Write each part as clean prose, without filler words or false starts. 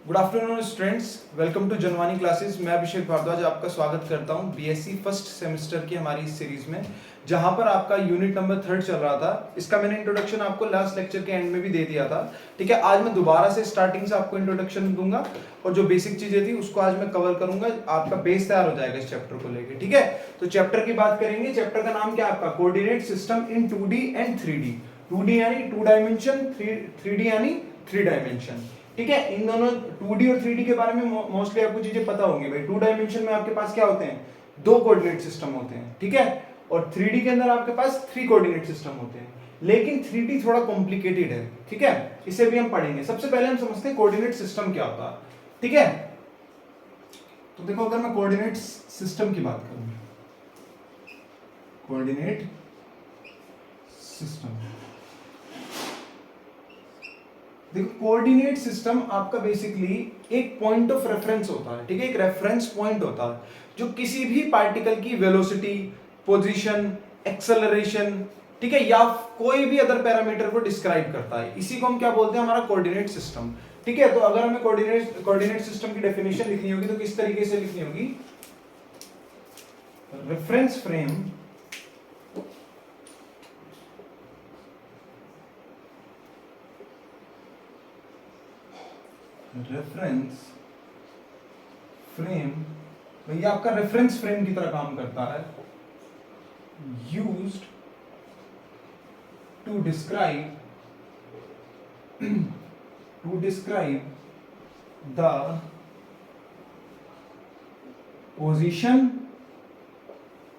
Good afternoon students, welcome to जनवानी classes. मैं अभिषेक भारद्वाज आपका स्वागत करता हूं बीएससी फर्स्ट सेमेस्टर की हमारी इस सीरीज में, जहां पर आपका यूनिट नंबर 3 चल रहा था। इसका मैंने इंट्रोडक्शन आपको लास्ट लेक्चर के एंड में भी दे दिया था। ठीक है, आज मैं दोबारा से स्टार्टिंग से आपको इंट्रोडक्शन दूंगा और जो बेसिक चीजें थी उसको आज मैं कवर करूंगा। आपका बेस तैयार हो जाएगा इस चैप्टर को लेकर। ठीक है, तो चैप्टर की बात करेंगे। चैप्टर का नाम क्या है आपका? Coordinate system in 2D and 3D। 2D यानी 2 डायमेंशन, 3D यानी 3 डायमेंशन। ठीक है, इन दोनों 2D और 3D के बारे में मोस्टली आपको चीजें पता होंगी भाई। 2 डायमेंशन में आपके पास क्या होते हैं? 2 कोऑर्डिनेट सिस्टम होते हैं। ठीक है, और 3D के अंदर आपके पास 3 कोऑर्डिनेट सिस्टम होते हैं। लेकिन 3D थोड़ा कॉम्प्लिकेटेड है। ठीक है, इसे भी हम पढ़ेंगे। सबसे पहले हम समझते हैं कोऑर्डिनेट सिस्टम क्या होता है। ठीक है, तो देखो, अगर मैं कोऑर्डिनेट सिस्टम की बात करूं, कोऑर्डिनेट सिस्टम, देखो कोऑर्डिनेट सिस्टम आपका बेसिकली एक पॉइंट ऑफ रेफरेंस होता है। ठीक है, एक रेफरेंस पॉइंट होता है जो किसी भी पार्टिकल की वेलोसिटी, पोजीशन, एक्सेलरेशन, ठीक है, या कोई भी अदर पैरामीटर को डिस्क्राइब करता है। इसी को हम क्या बोलते हैं? हमारा कोऑर्डिनेट सिस्टम। ठीक है, तो अगर हमें कोऑर्डिनेट सिस्टम की डेफिनेशन लिखनी होगी तो किस तरीके से लिखनी होगी? रेफरेंस फ्रेम रेफरेंस फ्रेम, भैया आपका रेफरेंस फ्रेम की तरह काम करता है। Used to describe the position.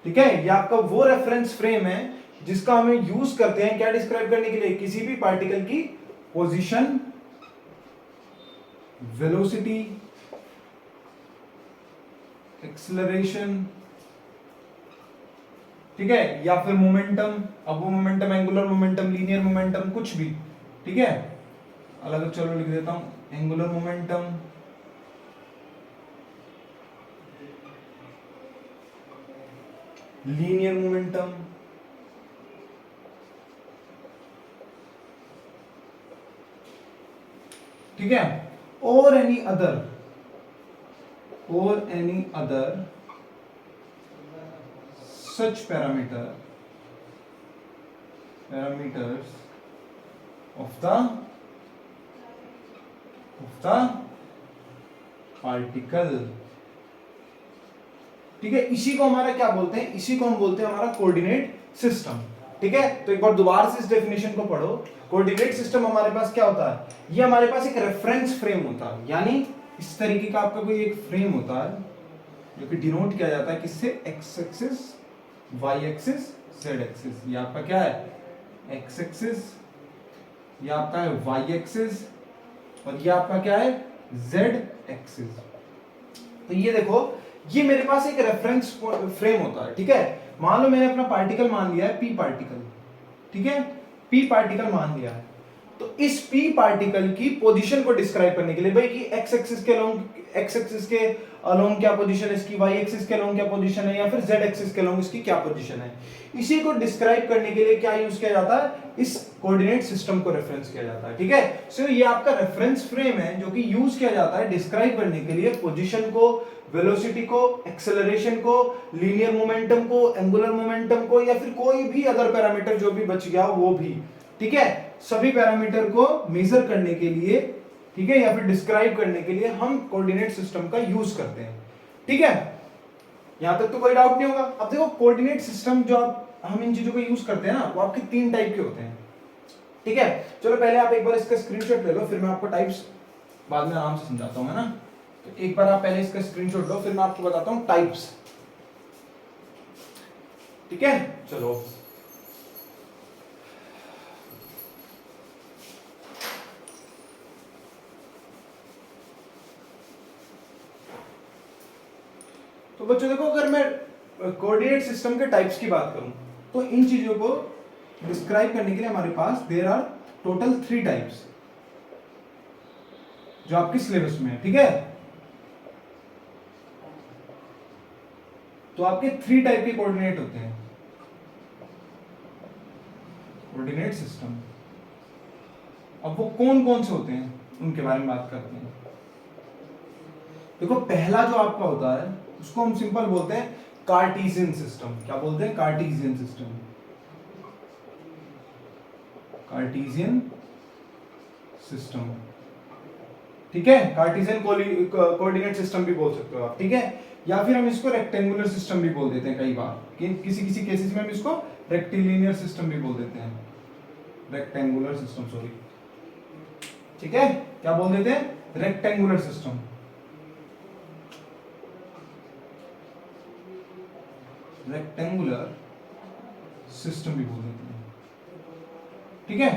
ठीक है, ये आपका वो रेफरेंस फ्रेम है जिसका हमें यूज करते हैं क्या डिस्क्राइब करने के लिए? किसी भी पार्टिकल की पोजीशन, वेलोसिटी, एक्सेलरेशन, ठीक है, या फिर मोमेंटम। अब वो momentum angular momentum, linear momentum, कुछ भी। ठीक है, अलग चलो लिख देता हूं, एंगुलर मोमेंटम, लीनियर मोमेंटम, ठीक है, और any other such parameters of the particle. ठीक है, इसी को हमारा क्या बोलते हैं? इसी को हम बोलते हैं हमारा कोऑर्डिनेट सिस्टम। ठीक है, तो एक बार दोबारा से इस डेफिनेशन को पढ़ो। कोऑर्डिनेट सिस्टम हमारे पास क्या होता है? ये हमारे पास एक रेफरेंस फ्रेम होता है, यानी इस तरीके का आपका कोई एक फ्रेम होता है जो कि डिनोट किया जाता है किससे? X axis, y axis, z axis. ये आपका क्या है? एक्स एक्सिस, ये आपका है वाई एक्सिस, और ये आपका क्या है? Z axis. तो ये देखो, ये मेरे पास एक रेफरेंस फ्रेम होता है। ठीक है, मान लो मैंने अपना पार्टिकल मान लिया है पी पार्टिकल। ठीक है, पी पार्टिकल मान लिया है, तो इस पी पार्टिकल की पोजीशन को डिस्क्राइब करने के लिए भाई कि एक्स एक्सिस के अलोंग क्या पोजीशन है इसकी, वाई एक्सिस के अलोंग क्या पोजीशन है, या फिर जेड एक्सिस के अलोंग इसकी क्या पोजीशन है, इसी को डिस्क्राइब करने के लिए क्या यूज किया जाता है? इस कोऑर्डिनेट सिस्टम को रेफरेंस किया जाता है। ठीक है, सो ये आपका रेफरेंस फ्रेम है जो कि यूज किया जाता है डिस्क्राइब करने के लिए पोजीशन को, वेलोसिटी को, एक्सेलरेशन को, लीनियर मोमेंटम को, एंगुलर मोमेंटम को, या फिर कोई भी अदर पैरामीटर जो भी बच गया वो भी। ठीक है, सभी पैरामीटर को मेजर करने के लिए, ठीक है, या फिर डिस्क्राइब करने के लिए हम कोऑर्डिनेट सिस्टम का यूज करते हैं। ठीक है, यहां तक तो कोई डाउट नहीं होगा। अब देखो, कोऑर्डिनेट सिस्टम जो हम इन चीजों को यूज करते हैं ना, वो आपके 3 टाइप के होते हैं। ठीक है, चलो पहले आप एक बार इसका स्क्रीनशॉट ले लो, फिर मैं आपको टाइप्स बाद में आराम से समझाता हूं, है ना। तो एक बार आप पहले इसका स्क्रीनशॉट लो, फिर मैं आपको बताता हूं टाइप्स। ठीक है, चलो तो बच्चों देखो, अगर मैं कोऑर्डिनेट सिस्टम के टाइप्स की बात करूं तो इन चीजों को डिस्क्राइब करने के लिए हमारे पास देयर आर टोटल 3 टाइप्स जो आपके सिलेबस में है। ठीक है, तो आपके 3 टाइप के कोऑर्डिनेट होते हैं, कोऑर्डिनेट सिस्टम। अब वो कौन कौन से होते हैं उनके बारे में बात करते हैं। देखो पहला जो आपका होता है उसको हम सिंपल बोलते हैं कार्टेशियन सिस्टम। क्या बोलते हैं? Cartesian system. कार्टेशियन सिस्टम, ठीक है। कार्टेशियन कोऑर्डिनेट सिस्टम भी बोल सकते हो आप, ठीक है। या फिर हम इसको रेक्टेंगुलर सिस्टम भी बोल देते हैं कई बार, कि किसी किसी केसेस में हम इसको रेक्टिलिनियर सिस्टम भी बोल देते हैं, रेक्टेंगुलर सिस्टम, सॉरी, ठीक है। क्या बोल देते हैं? Rectangular system. रेक्टेंगुलर सिस्टम भी बोल देते हैं, ठीक है।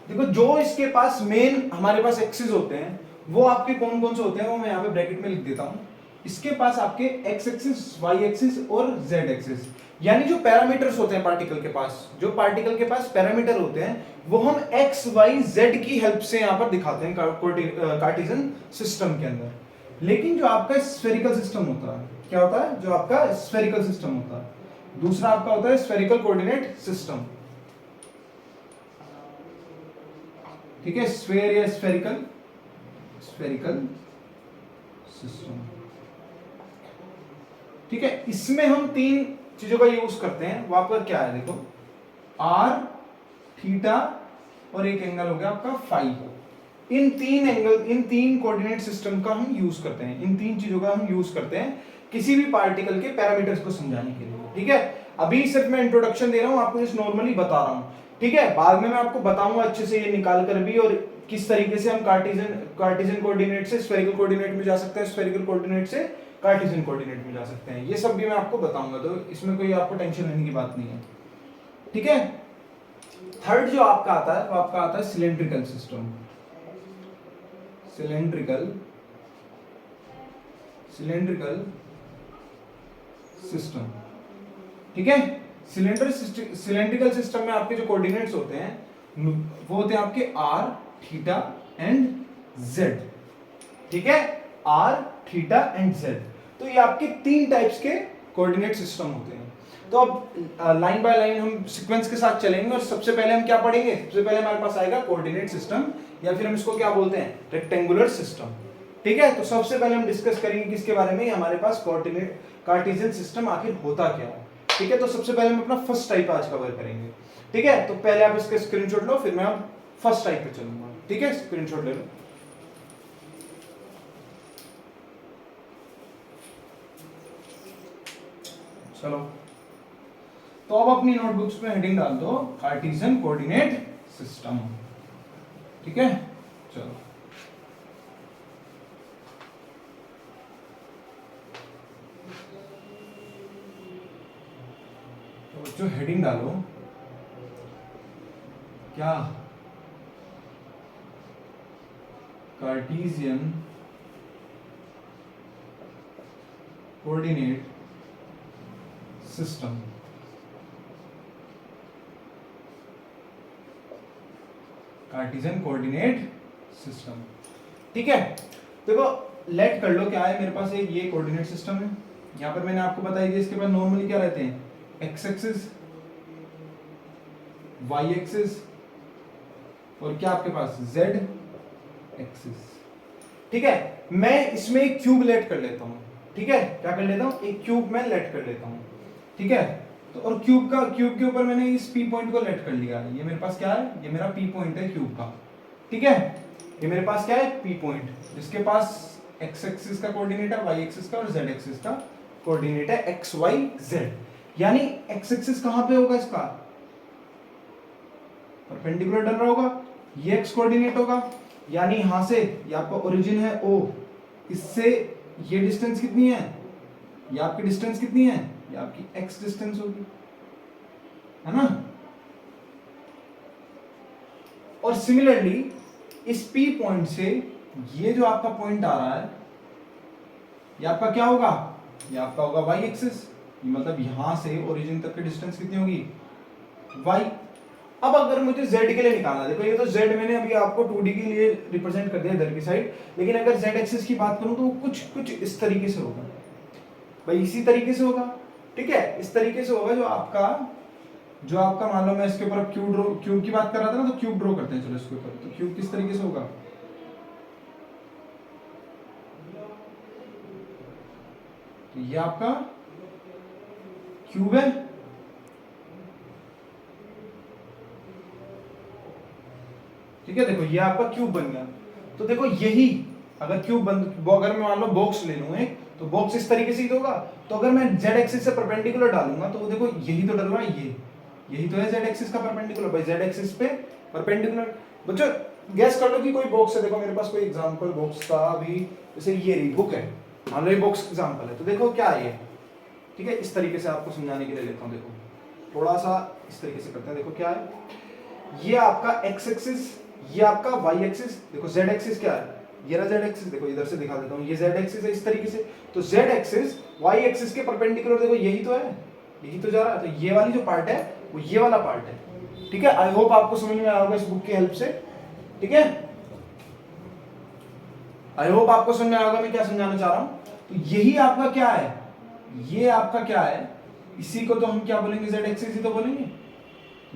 देखो जो इसके पास मेन हमारे पास एक्सिस होते हैं वो आपके कौन कौन से होते हैं वो मैं यहाँ पे ब्रैकेट में लिख देता हूं। इसके पास आपके एक्स एक्सिस, वाई एक्सिस और जेड एक्सिस, यानी जो पैरामीटर्स होते हैं पार्टिकल के पास, जो पार्टिकल के पास पैरामीटर होते हैं वो हम एक्स वाई जेड की हेल्प से यहाँ पर दिखाते हैं कार्टेशियन सिस्टम के अंदर। लेकिन जो आपका स्फेरिकल सिस्टम होता है, क्या होता है? जो आपका स्फेरिकल सिस्टम होता है, दूसरा आपका होता है स्फेरिकल कोऑर्डिनेट सिस्टम, ठीक है। स्फेयर या स्फेरिकल, स्फेरिकल सिस्टम, ठीक है। इसमें हम तीन चीजों का यूज करते हैं। वो आपका क्या है? देखो आर, थीटा और एक एंगल हो गया आपका फाई। इन तीन एंगल, इन तीन कोऑर्डिनेट सिस्टम का हम यूज करते हैं, इन तीन चीजों का हम यूज करते हैं किसी भी पार्टिकल के पैरामीटर्स को समझाने के लिए, ठीक है। अभी सिर्फ मैं इंट्रोडक्शन दे रहा हूं आपको, जस्ट नॉर्मली बता रहा हूं, ठीक है। बाद में मैं आपको बताऊंगा अच्छे से ये निकाल कर भी, और किस तरीके से हम कार्टेशियन कोऑर्डिनेट से स्फेरिकल कोऑर्डिनेट में जा सकते हैं, स्फेरिकल कोऑर्डिनेट से कार्टेशियन कोऑर्डिनेट में जा सकते हैं। ये सब भी मैं आपको बताऊंगा, तो इसमें कोई आपको टेंशन लेने की बात नहीं है, ठीक है। थर्ड जो आपका आता है वो आपका आता है सिलेंड्रिकल सिस्टम। सिलेंड्रिकल सिस्टम, ठीक है। सिलेंड्रिकल सिस्टम में आपके जो कोऑर्डिनेट्स होते हैं वो होते हैं आपके आर, थीटा एंड जेड, ठीक है। आर, थीटा एंड जेड, तो ये आपके तीन टाइप्स के कोऑर्डिनेट सिस्टम होते हैं। तो अब लाइन बाय लाइन हम सीक्वेंस के साथ चलेंगे, और सबसे पहले हम क्या पढ़ेंगे? सबसे पहले हमारे पास आएगा कोऑर्डिनेट सिस्टम, या फिर हम इसको क्या बोलते हैं? रेक्टेंगुलर सिस्टम, ठीक है। तो सबसे पहले हम डिस्कस करेंगे किसके बारे में? हमारे पास कोऑर्डिनेट कार्टेशियन सिस्टम आखिर होता क्या है, ठीक है। तो सबसे पहले हम अपना फर्स्ट टाइप आज कवर करेंगे, ठीक है। तो पहले आप इसका स्क्रीनशॉट लो, फिर मैं फर्स्ट टाइप पे चलूंगा, ठीक है। स्क्रीनशॉट ले लो। चलो, तो अब अपनी नोटबुक्स में हेडिंग डाल दो कार्टेशियन कोऑर्डिनेट सिस्टम, ठीक है। चलो, तो जो हेडिंग डालो क्या? Cartesian coordinate system, Cartesian coordinate system, ठीक है। देखो लेट कर लो क्या है, मेरे पास एक ये कोऑर्डिनेट सिस्टम है, यहां पर मैंने आपको बताई थी इसके पास नॉर्मली क्या रहते हैं? एक्स एक्सिस, वाई एक्सिस और क्या आपके पास? जेड एक्सिस, ठीक है। मैं इसमें एक क्यूब लेट कर लेता हूं, ठीक है। क्या कर लेता हूं? एक क्यूब में लेट कर लेता हूं, ठीक है। तो और क्यूब के ऊपर मैंने इस पी पॉइंट को लेट कर लिया। ये मेरे पास क्या है? ये मेरा पी पॉइंट है क्यूब का, ठीक है। ये मेरे पास क्या है? पी पॉइंट, जिसके पास एक्स एक्सिस का कोऑर्डिनेट है, वाई एक्सिस का और जेड एक्सिस का कोऑर्डिनेट है, एक्स वाई जेड। यानी एक्स एक्सिस कहां पे होगा? इसका परपेंडिकुलर डल रहा होगा, ये एक्स कोऑर्डिनेट होगा, यानी यहां से ये आपका ओरिजिन है ओ, इससे ये डिस्टेंस कितनी है? ये आपकी डिस्टेंस कितनी है? ये आपकी एक्स डिस्टेंस होगी, है ना। और सिमिलरली इस पी पॉइंट से ये जो आपका पॉइंट आ रहा है, ये आपका क्या होगा? ये आपका होगा वाई एक्सिस। मतलब यहां से ओरिजिन तक की डिस्टेंस कितनी होगी? वाई। अब अगर मुझे z के लिए निकालना, देखो ये तो z मैंने अभी आपको 2D के लिए रिप्रेजेंट कर दिया इधर की साइड, लेकिन अगर z एक्सिस की बात करूं तो कुछ इस तरीके से होगा भाई, इसी तरीके से होगा, ठीक है। इस तरीके से होगा जो आपका मान लो मैं इसके ऊपर क्यूब की बात कर रहा था ना, तो क्यूब ड्रॉ करते हैं। चलो इसके ऊपर तो क्यूब किस तरीके से होगा? तो ये आपका क्यूब है, ठीक है। देखो ये आपका क्यूब बन गया। तो देखो यही अगर क्यूब बन, अगर मैं मान लो बॉक्स ले लूं एक, तो बॉक्स इस तरीके से ही होगा। तो अगर मैं जेड एक्सिस से परपेंडिकुलर डालूंगा तो वो देखो यही तो डल रहा है, यही तो है जेड एक्सिस का परपेंडिकुलर। भाई जेड एक्सिस पे परपेंडिकुलर। बच्चों गैस कर लो कि कोई बॉक्स है। देखो मेरे पास कोई एग्जांपल बॉक्स था अभी, जैसे ये रही बुक है, मान लो ये बॉक्स एग्जांपल है। तो देखो क्या है ये, ठीक है। इस तरीके से आपको समझाने के लिए लेता हूँ। देखो थोड़ा सा इस तरीके से करते हैं। देखो क्या है, ये आपका एक्स एक्सिस, ये आपका वाई एक्सिस। देखो जेड एक्सिस क्या है, ये रहा जेड एक्सिस। देखो इधर से दिखा देता हूँ, ये जेड एक्सिस है इस तरीके से। तो जेड एक्सिस वाई एक्सिस के परपेंडिकुलर देखो यही तो है, यही तो जा रहा है। तो ये वाली जो पार्ट है वो ये वाला पार्ट है, ठीक है। आई होप आपको समझ में आया होगा इस बुक की हेल्प से, ठीक है। आई होप आपको समझ में आया होगा मैं क्या समझाना चाह रहा हूं। तो यही आपका क्या है, ये आपका क्या है, इसी को तो हम क्या बोलेंगे, जेड एक्सिस ही तो बोलेंगे।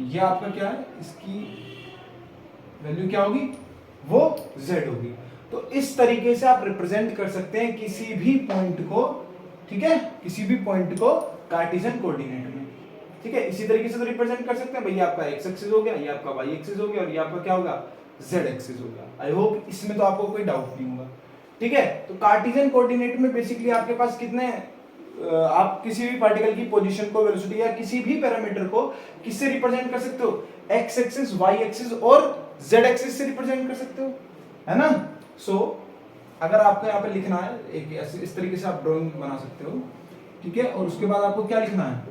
ये आपका क्या है, इसकी वैल्यू क्या होगी, वो z होगी। तो इस तरीके से आप रिप्रेजेंट कर सकते हैं किसी भी पॉइंट को, ठीक है, किसी भी पॉइंट को कार्टेशियन कोऑर्डिनेट में, ठीक है। इसी तरीके से तो रिप्रेजेंट कर सकते हैं। भैया आपका x एक्सिस हो गया, ये आपका y एक्सिस हो गया, और ये आपका क्या होगा, z एक्सिस हो गया। आई होप इसमें तो आपको कोई डाउट नहीं होगा, ठीक है। तो कार्टेशियन कोऑर्डिनेट में बेसिकली आपके पास कितने आप किसी भी पार्टिकल की पोजीशन को, वेलोसिटी या किसी भी पैरामीटर को किससे रिप्रेजेंट कर सकते हो, x एक्सिस, y एक्सिस और z एक्सिस से रिप्रेजेंट कर सकते हो, है ना। सो अगर आपको यहाँ पे लिखना है एक इस तरीके से आप ड्राइंग बना सकते हो, ठीक है। और उसके बाद आपको क्या लिखना है,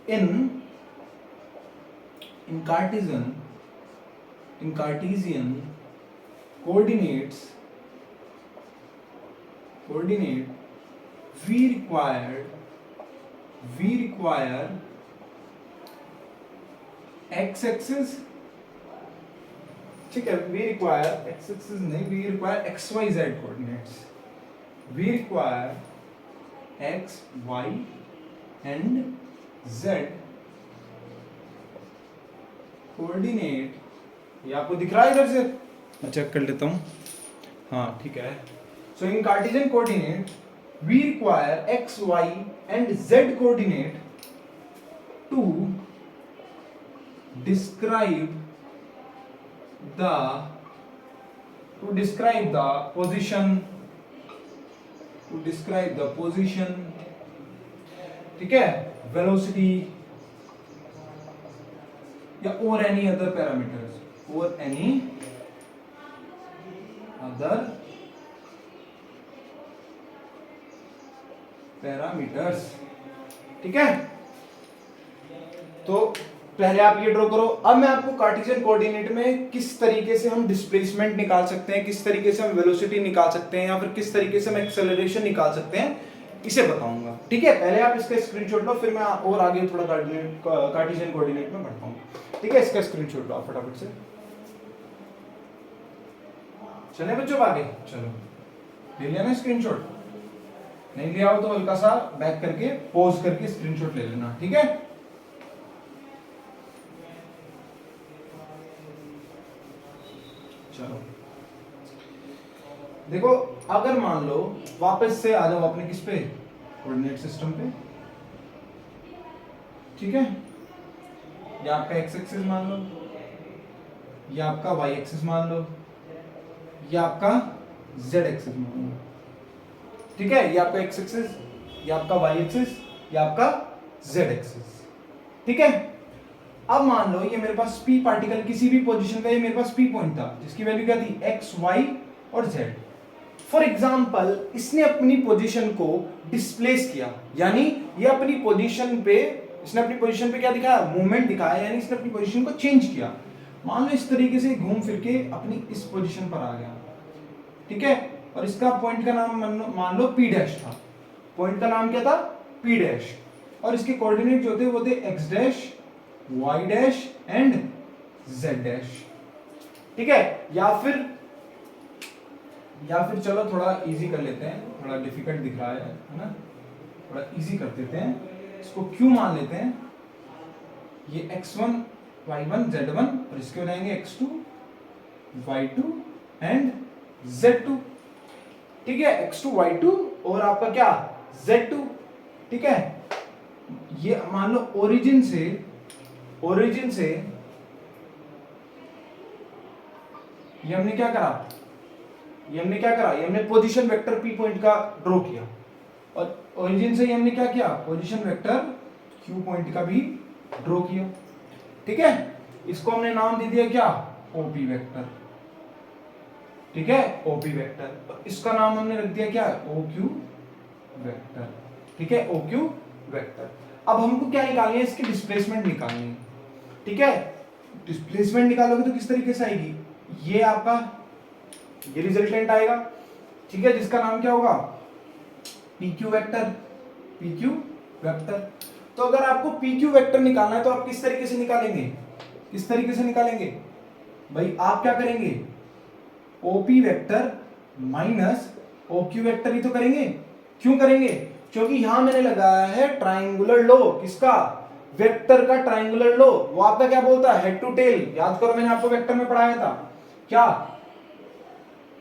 in Cartesian coordinate we require x axis, ठीक है। we require x axis नहीं, we require x y z coordinates, we require x y and z coordinate। ये आपको दिख रहा है इधर से, मैं चेक कर लेता हूँ, हाँ ठीक है। So in Cartesian coordinate we require x, y and z coordinate to describe the position, ठीक है, velocity या or any other parameters, ठीक है। तो पहले आप ये ड्रॉ करो। अब मैं आपको कार्टेशियन कोऑर्डिनेट में किस तरीके से हम डिस्प्लेसमेंट निकाल सकते हैं, किस तरीके से हम वेलोसिटी निकाल सकते हैं, या फिर किस तरीके से हम एक्सेलरेशन निकाल सकते हैं, इसे बताऊंगा, ठीक है। पहले आप इसका स्क्रीनशॉट लो, फिर मैं और आगे थोड़ा कार्टेशियन कोऑर्डिनेट में बढ़ता हूँ, ठीक है। इसका स्क्रीनशॉट लो आप फटाफट से। चले बच्चों आगे, चलो ले लिया ना स्क्रीनशॉट, नहीं लिया हो तो हल्का सा बैक करके पॉज करके स्क्रीनशॉट ले लेना, ठीक है। चलो देखो, अगर मान लो वापस से आ जाओ अपने किस पे, कोऑर्डिनेट सिस्टम पे, ठीक है। ये आपका x एक्सिस मान लो, ये आपका y एक्सिस मान लो, ये आपका z एक्सिस मान लो, ठीक है। ये आपका x एक्सिस, ये आपका y एक्सिस, ये आपका z एक्सिस, ठीक है। अब मान लो ये मेरे पास p पार्टिकल किसी भी पोजीशन पे, मेरे पास p पॉइंट था जिसकी वैल्यू क्या थी, x, y और z। फॉर एग्जाम्पल इसने अपनी पोजीशन को डिस्प्लेस किया, यानी ये अपनी पोजीशन पे, इसने अपनी पोजीशन पे क्या दिखाया, मूवमेंट दिखाया, यानी इसने अपनी पोजीशन को चेंज किया। मान लो इस तरीके से घूम फिर के अपनी इस पोजीशन पर आ गया, ठीक है। और इसका पॉइंट का नाम मान लो p डैश था, पॉइंट का नाम क्या था, p डैश, और इसके कोऑर्डिनेट जो थे वो थे x dash, y dash and z dash, ठीक है। या फिर चलो थोड़ा इजी कर लेते हैं, थोड़ा डिफिकल्ट दिख रहा है ना, थोड़ा इजी कर देते हैं, इसको q मान लेते हैं। ये x1 y1 z1 और इसके हो जाएंगे x2 y2 एंड z2, ठीक है। x2 y2 और आपका क्या z2, ठीक है, ये मान लो ओरिजिन से ये हमने क्या करा, ये हमने पोजीशन वेक्टर p पॉइंट का ड्रॉ किया, और ओरिजिन से हमने क्या किया, पोजीशन वेक्टर q पॉइंट का भी ड्रॉ किया। ठीक है, इसको हमने नाम दे दिया क्या, OP वेक्टर। ठीक है, OP वेक्टर, इसका नाम हमने रख दिया क्या, OQ वेक्टर। ठीक है, OQ वेक्टर। अब हमको क्या निकालनी है, इसकी डिस्प्लेसमेंट निकालनी है। ठीक है, डिस्प्लेसमेंट निकालोगे तो किस तरीके से आएगी, ये आपका ये रिजल्टेंट आएगा। ठीक है, जिसका नाम क्या होगा, PQ वेक्टर, PQ वेक्टर। तो अगर आपको PQ वेक्टर निकालना है तो आप किस तरीके से निकालेंगे, भाई आप क्या करेंगे, OP vector minus OQ vector ही तो करेंगे। क्यों करेंगे, क्योंकि यहां मैंने लगाया है ट्राइंगुलर लो, किसका, वेक्टर का ट्राइंगुलर लो। वो आपका क्या बोलता है, हेड टू टेल। याद करो मैंने आपको वेक्टर में पढ़ाया था क्या,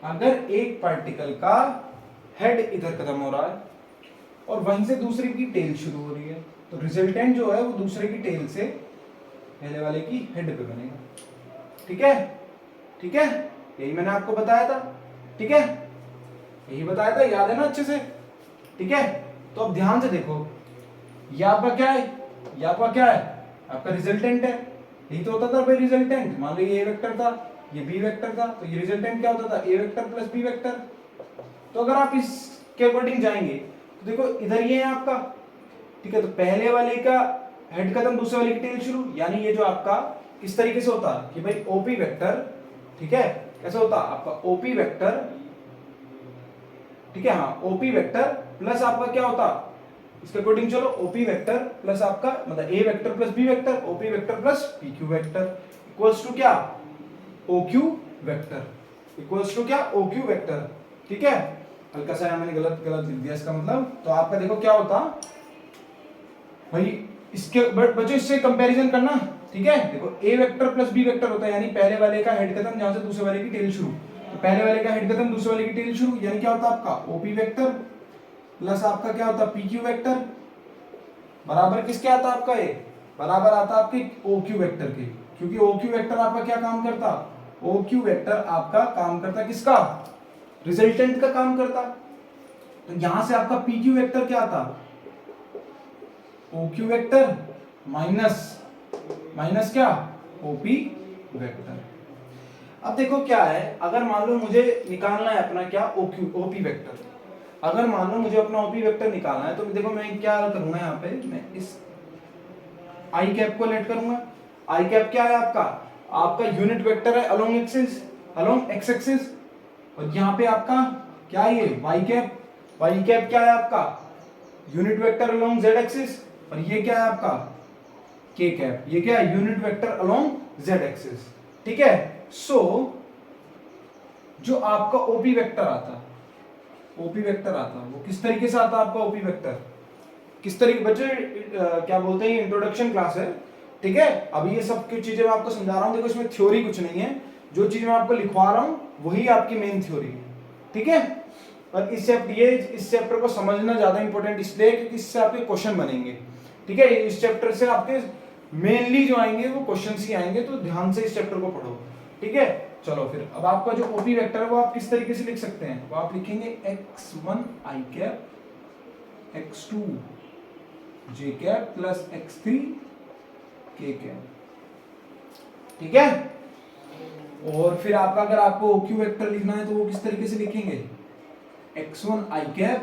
अगर एक पार्टिकल का हेड इधर खत्म हो रहा है और वहीं से दूसरे की टेल शुरू हो रही है, तो रिजल्टेंट जो है वो दूसरे की टेल से पहले वाले की हेड पे बनेगा। ठीक है, यही मैंने आपको बताया था। ठीक है, यही बताया था, याद है ना अच्छे से। ठीक है, तो अब ध्यान से देखो, ये आपका क्या है, आपका रिजल्टेंट है। यही तो होता था भाई रिजल्टेंट। मान लो ये A वेक्टर था, ये B वेक्टर था, तो ये रिजल्टेंट क्या होता था, A vector plus B vector. तो अगर आप इसके अकॉर्डिंग जाएंगे तो देखो इधर ये है आपका। ठीक है, तो पहले वाले का हेड खत्म, दूसरे वाले की टेल शुरू, यानी ये जो आपका किस तरीके से होता कि भाई OP वेक्टर। ठीक है, कैसे होता आपका OP वेक्टर। ठीक है, हाँ, OP वेक्टर प्लस आपका क्या होता, इसके अकॉर्डिंग चलो, OP वेक्टर प्लस आपका मतलब A vector plus B vector, OP vector plus PQ vector equals to क्या, OQ वेक्टर, इक्वल्स टू क्या, OQ वेक्टर। ठीक है, हल्का सा मैंने गलत लिख दिया इसका मतलब। तो आपका देखो क्या होता भाई, इसके बच्चों इससे कंपैरिजन करना। ठीक है, देखो A vector plus B vector होता है, यानी पहले वाले का हेड खत्म, जहां से दूसरे वाले की टेल शुरू। तो पहले वाले का हेड खत्म, दूसरे वाले की टेल शुरू, यानी क्या होता आपका OP वेक्टर प्लस आपका क्या होता PQ वेक्टर, बराबर किसके आता आपका, ये बराबर आता आपके OQ वेक्टर के। क्योंकि OQ वेक्टर आपका क्या काम करता, OQ वेक्टर आपका काम करता किसका, रिजल्टेंट का काम करता। तो यहां से आपका PQ वेक्टर क्या आता, OQ वेक्टर माइनस क्या, OP वेक्टर। अब देखो क्या है, अगर मान लो मुझे निकालना है अपना क्या, OP वेक्टर। अगर मान लो मुझे अपना OP वेक्टर निकालना है, तो देखो मैं क्या करूंगा, यहाँ पे मैं इस आई कैप को लेट करूंगा। आई कैप क्या है आपका यूनिट वेक्टर है अलोंग एक्स एक्सिस, और यहाँ पे आपका क्या है, ये वाई कैप क्या है आपका, unit vector along Z axis, और ये क्या है आपका के कैप, ये क्या है, unit vector along Z axis. ठीक है, सो जो आपका OP वेक्टर आता वो किस तरीके से आता आपका OP वेक्टर, किस तरीके, बच्चे क्या बोलते हैं, इंट्रोडक्शन क्लास है। ठीक है, अभी ये सब कुछ चीजें मैं आपको समझा रहा हूं, देखो इसमें थ्योरी कुछ नहीं है, जो चीज मैं आपको लिखवा रहा हूं वही आपकी मेन थ्योरी है। ठीक है, और इस चैप्टर को समझना ज्यादा इंपॉर्टेंट इसलिए क्योंकि इससे आपके क्वेश्चन बनेंगे। ठीक है, इस चैप्टर से आपके मेनली जो आएंगे वो क्वेश्चंस ही आएंगे, तो ध्यान से इस चैप्टर को पढ़ो। ठीक है, चलो फिर अब आपका जो OP वेक्टर है वो आप किस तरीके से लिख सकते हैं, वो आप लिखेंगे x1 i cap, x2 j cap plus x3 k cap. ठीक है, और फिर आपका अगर आपको OQ वेक्टर लिखना है तो वो किस तरीके से लिखेंगे, x1 i cap,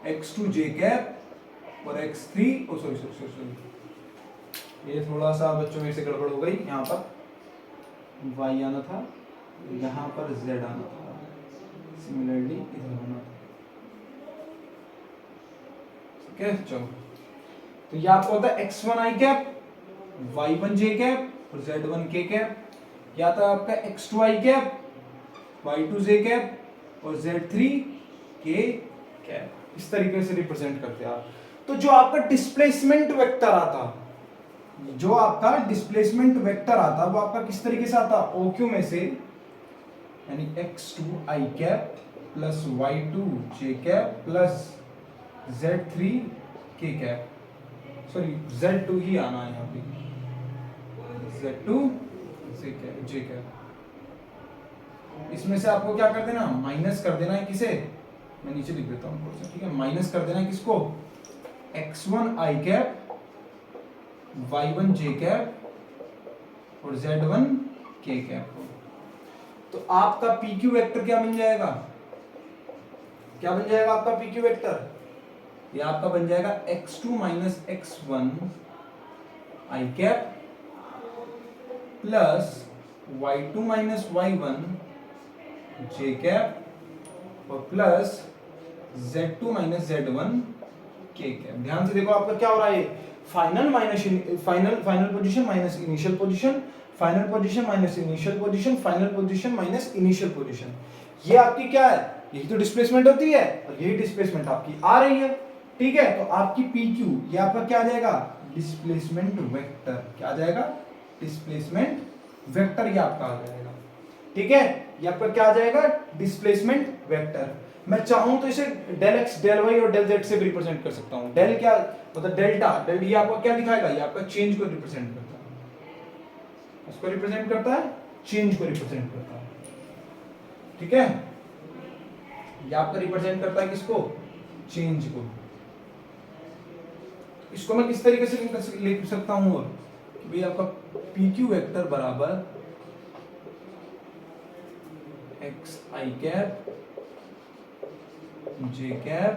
x2 j cap और x3 सॉरी ये थोड़ा सा बच्चों में से गड़बड़ हो गई, यहाँ पर y आना था, यहाँ पर z आना था, सिमिलरली इधर होना था। ठीक है, चलो, तो ये आपको होता है x1 i cap, y1 j cap और z1 k कैप। या था आपका x2 i cap, y2 j cap और z3 k कैप। इस तरीके से रिप्रेजेंट करते हैं आप। तो जो आपका डिस्प्लेसमेंट वेक्टर आता, वो आपका किस तरीके से आता, OQ में से, यानी x2 i cap plus y2 j cap plus z3 के कैप, सॉरी Z2 ही आना है यहाँ पे, Z2 जे कैप। इसमें से आपको क्या कर देना, माइनस कर देना है किसे, मैं नीचे लिख देता हूँ थोड़ा सा, ठीक है, माइनस कर देना है किसको, x1 i cap, y1 j cap और z1 k कैप को। तो आपका PQ वेक्टर क्या बन जाएगा, क्या बन जाएगा आपका PQ वेक्टर, ये आपका बन जाएगा x2 minus x1 i cap plus y2 minus y1 j cap और प्लस z2 minus z1 k cap. ध्यान से देखो आपका क्या हो रहा है, final minus final position minus initial position, final position minus initial position, final position minus initial position. ये आपकी क्या है, यही तो डिस्प्लेसमेंट होती है और यही डिस्प्लेसमेंट आपकी आ रही है, ठीक है। तो आपकी PQ ये आपका क्या आ जाएगा, डिस्प्लेसमेंट वेक्टर, क्या आ जाएगा, डिस्प्लेसमेंट वेक्टर ये आपका आ जाएगा, ठीक है। ये आपका क्या आ जाएगा, डिस्प्लेसमेंट वेक्टर। मैं चाहूं तो इसे डेल x डेल y और डेल z से रिप्रेजेंट कर सकता हूं। डेल क्या मतलब डेल्टा, डेल ये आपको क्या दिखाएगा, ये आपका चेंज को रिप्रेजेंट करता है, उसको रिप्रेजेंट करता है, चेंज को रिप्रेजेंट करता है, ठीक है। ये आपका रिप्रेजेंट करता है किसको, चेंज को। इसको मैं किस तरीके से लिख सकता हूं, और कि भाई आपका PQ वेक्टर बराबर x i cap j cap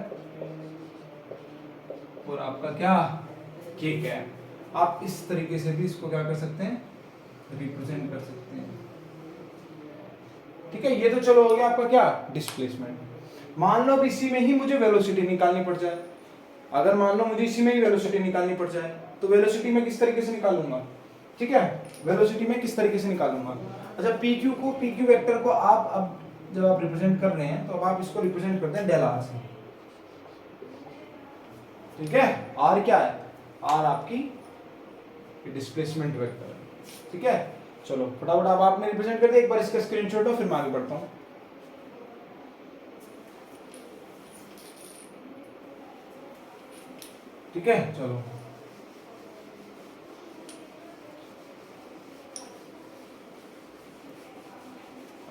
और आपका क्या k कैप। आप इस तरीके से भी इसको क्या कर सकते हैं, रिप्रेजेंट कर सकते हैं, ठीक है। ये तो चलो हो गया आपका क्या, डिस्प्लेसमेंट। मान लो इसी में ही मुझे वेलोसिटी निकालनी पड़ जाए, अगर मान लो मुझे इसी में ही वेलोसिटी निकालनी पड़ जाए, तो वेलोसिटी मैं किस तरीके से निकालूंगा, ठीक है, वेलोसिटी में किस तरीके से निकालूंगा। अच्छा, PQ वेक्टर को आप अब जब आप रिप्रेजेंट कर रहे हैं तो अब आप इसको रिप्रेजेंट करते हैं डेल R से, ठीक है। R क्या है, R आपकी डिस्प्लेसमेंट वेक्टर है, ठीक है। चलो फटाफट अब आपने रिप्रेजेंट कर दिया, एक बार इसका स्क्रीनशॉट लो, फिर मैं आगे बढ़ता हूं, ठीक है। चलो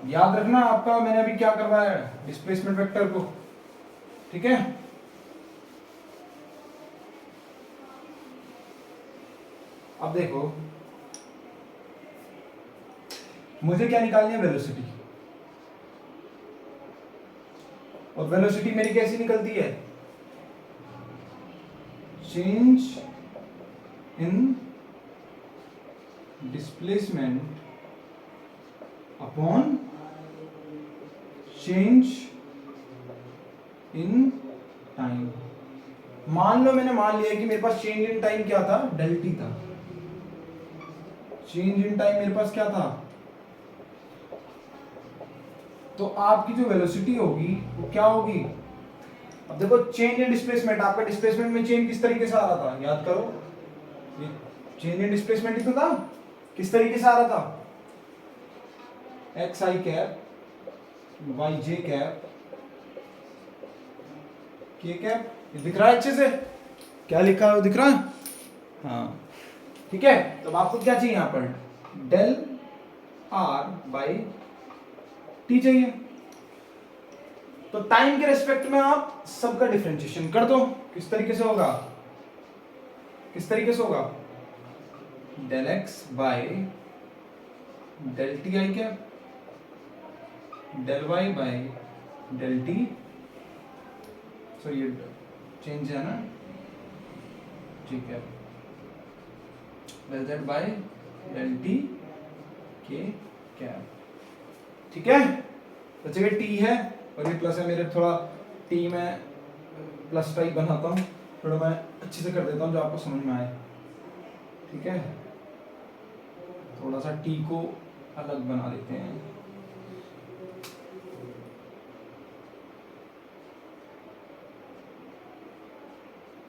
याद रखना आपका, मैंने अभी क्या करवाया है, डिस्प्लेसमेंट वेक्टर को, ठीक है। अब देखो मुझे क्या निकालनी है, वेलोसिटी, और वेलोसिटी मेरी कैसी निकलती है, change in displacement upon change in time. मान लो मैंने मान लिया कि मेरे पास चेंज इन टाइम क्या था, डेल टी था। चेंज इन टाइम मेरे पास क्या था, तो आपकी जो वेलोसिटी होगी वो क्या होगी। अब देखो चेंज इन डिस्प्लेसमेंट, आपका डिस्प्लेसमेंट में चेंज किस तरीके से आ रहा था, याद करो, ये चेंज इन डिस्प्लेसमेंट ही तो था, किस तरीके से आ रहा था, एक्स आई कैप वाई जे कैप के कैप, दिख रहा है अच्छे से, क्या लिखा है दिख रहा है, हाँ ठीक है। तो आपको क्या चाहिए यहाँ पर, डेल आर बाई टी चाहिए। तो टाइम के रेस्पेक्ट में आप सबका डिफरेंशिएशन कर दो, किस तरीके से होगा, किस तरीके से होगा, del X by del T I cap del Y by del T, so ये चेंज है ना, ठीक है, del Z by del T K cap, ठीक है। तो जगह टी है और ये प्लस है, मेरे थोड़ा टी में प्लस टाइप बनाता हूँ, थोड़ा मैं अच्छे से कर देता हूँ जो आपको समझ में आए, ठीक है। थोड़ा सा टी को अलग बना देते हैं,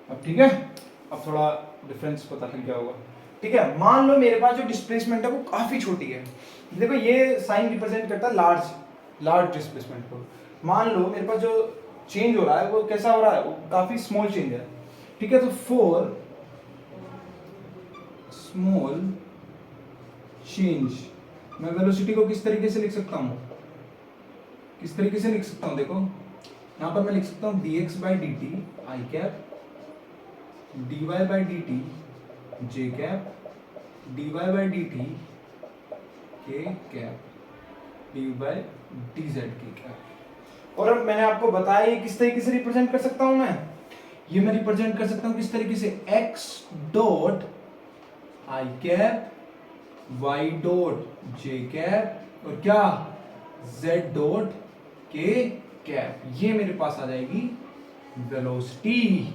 अब ठीक है, अब थोड़ा डिफरेंस पता चल क्या होगा, ठीक है। मान लो मेरे पास जो डिस्प्लेसमेंट है वो काफी छोटी है, देखो ये साइन रिप्रेजेंट करता है लार्ज डिस्प्लेसमेंट को। मान लो मेरे पास जो चेंज हो रहा है वो कैसा हो रहा है, वो काफी स्मॉल चेंज है, ठीक है, तो फॉर स्मॉल चेंज मैं वेलोसिटी को किस तरीके से लिख सकता हूं, किस तरीके से लिख सकता हूं, देखो यहां पर मैं लिख सकता हूं dx by D T I cap, dy by D T J cap, dy by D T K cap, dy by D Z K cap. और अब मैंने आपको बताया ये किस तरीके से रिप्रेजेंट कर सकता हूं मैं रिप्रेजेंट कर सकता हूं किस तरीके से, x dot i cap, y dot j cap और क्या z डॉट के कैप, ये मेरे पास आ जाएगी वेलोसिटी।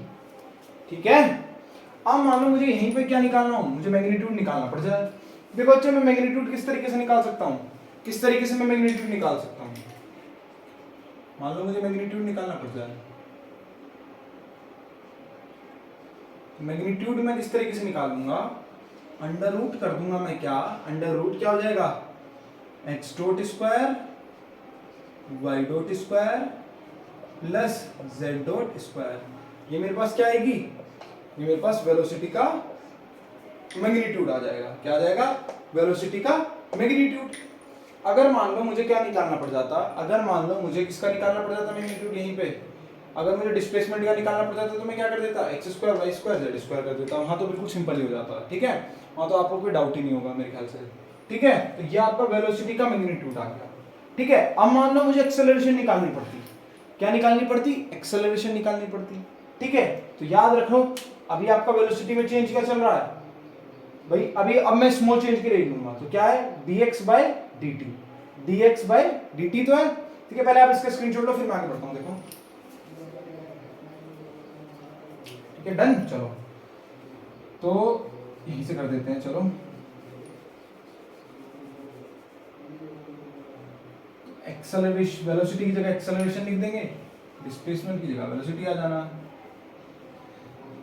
ठीक है, अब मान लो मुझे यहीं पे क्या निकालना हो, मुझे मैग्नीट्यूड निकालना पड़ जाए। देखो अच्छा, मैं मैग्नीट्यूड किस तरीके से निकाल सकता हूं, किस तरीके से मैं मैग्नीट्यूड निकाल सकता हूं, मान लो मुझे मैग्नीट्यूड निकालना पड़ जाए, मैग्नीट्यूड मैं किस तरीके से निकालूंगा, अंडर रूट कर दूंगा मैं, क्या अंडर रूट क्या हो जाएगा, x dot square y dot square plus z dot square, ये मेरे पास क्या आएगी, ये मेरे पास वेलोसिटी का मैग्नीट्यूड आ जाएगा। क्या आ जाएगा, वेलोसिटी का मैग्नीट्यूड। अगर मान लो मुझे क्या निकालना पड़ जाता, अगर मान लो मुझे किसका निकालना पड़ जाता मैग्नीट्यूड, यहीं पे अगर मुझे डिस्प्लेसमेंट का निकालना पड़ जाता तो मैं क्या कर देता, x square y square z square कर देता। वहां तो बिल्कुल सिंपल ही हो जाता। ठीक है, वहां तो आपको कोई डाउट ही नहीं होगा मेरे ख्याल से। ठीक है, तो ये आपका वेलोसिटी का मैग्नीट्यूड आ गया। ठीक है, अब मान लो मुझे एक्सेलरेशन निकालनी पड़ती, क्या निकालनी पड़ती, एक्सेलरेशन निकालनी पड़ती। ठीक है, तो याद रखो अभी आपका वेलोसिटी में चेंज क्या चल रहा है भाई, अभी अब मैं स्मॉल चेंज की रेट लूंगा तो क्या है, dx by dt, dx by dt तो है। ठीक है, पहले आप इसका स्क्रीनशॉट लो फिर मैं आगे बढ़ता हूं। देखो ठीक है, डन। चलो तो यहीं से कर देते हैं, चलो एक्सेलरेशन, वेलोसिटी की जगह एक्सेलरेशन लिख देंगे, डिस्प्लेसमेंट की जगह वेलोसिटी आ जाना।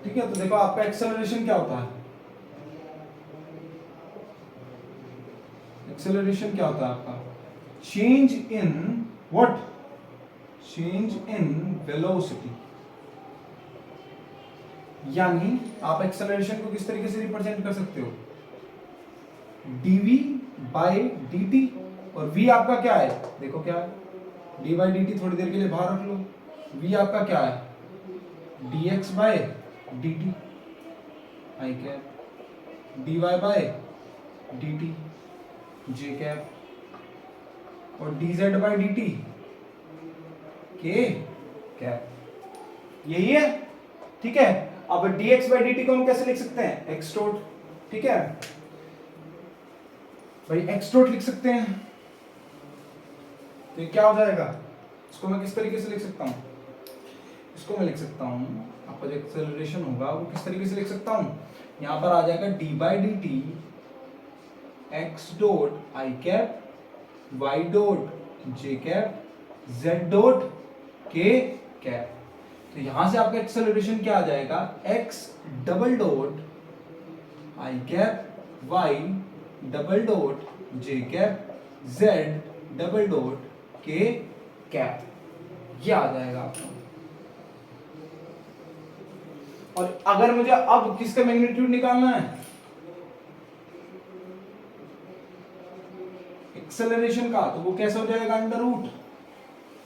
ठीक है, तो देखो आपका एक्सेलरेशन क्या होता है, एक्सेलरेशन क्या होता है आपका, change in what, change in velocity. यानी आप एक्सेलरेशन को किस तरीके से रिप्रेजेंट कर सकते हो, dv बाई dt, और v आपका क्या है, देखो क्या है, d बाई dt थोड़ी देर के लिए बाहर रख लो, v आपका क्या है, dx by dt I cap, dy by dt j cap और dz बाई dt के कैप, यही है। ठीक है, अब dx बाई dt को हम कैसे लिख सकते हैं, x डॉट। ठीक है भाई, x डॉट लिख सकते हैं, तो क्या हो जाएगा, इसको मैं किस तरीके से लिख सकता हूं, इसको मैं लिख सकता हूं, आपका जो एक्सेलरेशन होगा वो किस तरीके से लिख सकता हूं, यहां पर आ जाएगा d by D t x dot i cap, y dot j cap, z dot k cap. तो यहां से आपका एक्सेलरेशन क्या आ जाएगा, x double dot i cap, y double dot j cap, z double dot k cap, ये आ जाएगा आपको। और अगर मुझे अब किसका मैग्नीट्यूड निकालना है, एक्सेलरेशन का, तो वो कैसे हो जाएगा, अंडर रूट,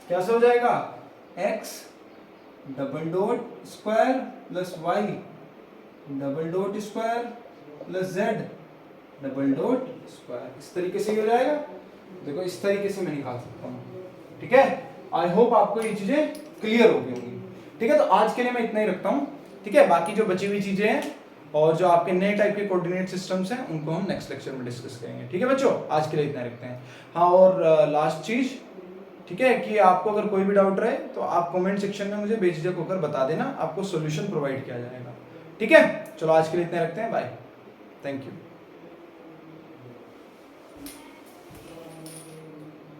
कैसे हो जाएगा, x double dot square plus y double dot square plus z double dot square, इस तरीके से ही हो जाएगा। देखो इस तरीके से मैं निकाल सकता हूँ। ठीक है, आई होप आपको ये चीजें क्लियर हो गई होंगी। ठीक है, तो आज के लिए मैं इतना ही रखता हूँ। ठीक है, बाकी जो बची हुई चीजें हैं और जो आपके नए टाइप के कोऑर्डिनेट सिस्टम्स हैं उनको हम नेक्स्ट लेक्चर में डिस्कस करेंगे। ठीक है बच्चों, आज के लिए इतना रखते हैं। हाँ, और लास्ट चीज, ठीक है, कि आपको अगर कोई भी डाउट रहे तो आप कमेंट सेक्शन में मुझे बेझिझक होकर बता देना, आपको सॉल्यूशन प्रोवाइड किया जाएगा। ठीक है, चलो आज के लिए इतना रखते हैं, बाय, थैंक यू।